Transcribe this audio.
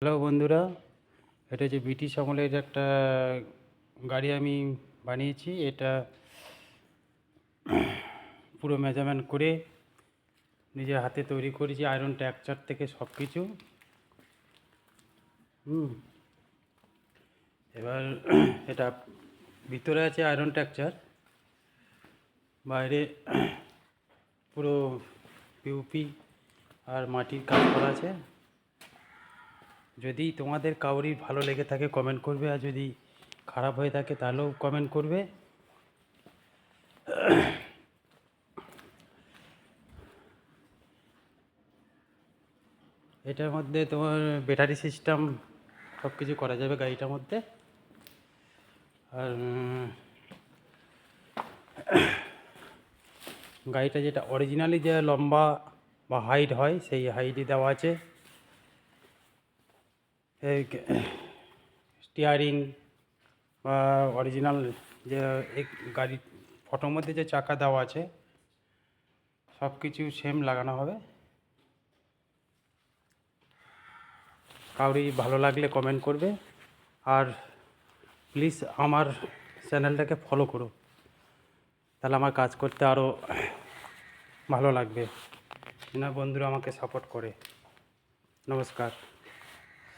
Hello বন্ধুরা, এটা যে ব্রিটিশ আমলের একটা গাড়ি আমি বানিয়েছি। এটা পুরো মেজারমেন্ট করে নিজের হাতে তৈরি করেছি, আয়রন টেক্সচার থেকে সব কিছু। এবার এটা ভিতরে আছে আয়রন টেক্সচার, বাইরে পুরো পিউপি আর মাটির কাজ করা আছে। যদি তোমাদের কাউরির ভালো লেগে থাকে কমেন্ট করবে, আর যদি খারাপ হয়ে থাকে তাহলেও কমেন্ট করবে। এটার মধ্যে তোমার ব্যাটারি সিস্টেম সব কিছু করা যাবে গাড়িটার মধ্যে। আর গাড়িটা যেটা অরিজিনালি যে লম্বা বা হাইট হয় সেই হাইটই দেওয়া আছে। এই স্টিয়ারিং বা অরিজিনাল যে এই গাড়ির ফটোর মধ্যে যে চাকা দেওয়া আছে সব কিছু সেম লাগানো হবে। কাউরি ভালো লাগলে কমেন্ট করবে, আর প্লিজ আমার চ্যানেলটাকে ফলো করো, তাহলে আমার কাজ করতে আরও ভালো লাগবে। না বন্ধুরা আমাকে সাপোর্ট করে। নমস্কার।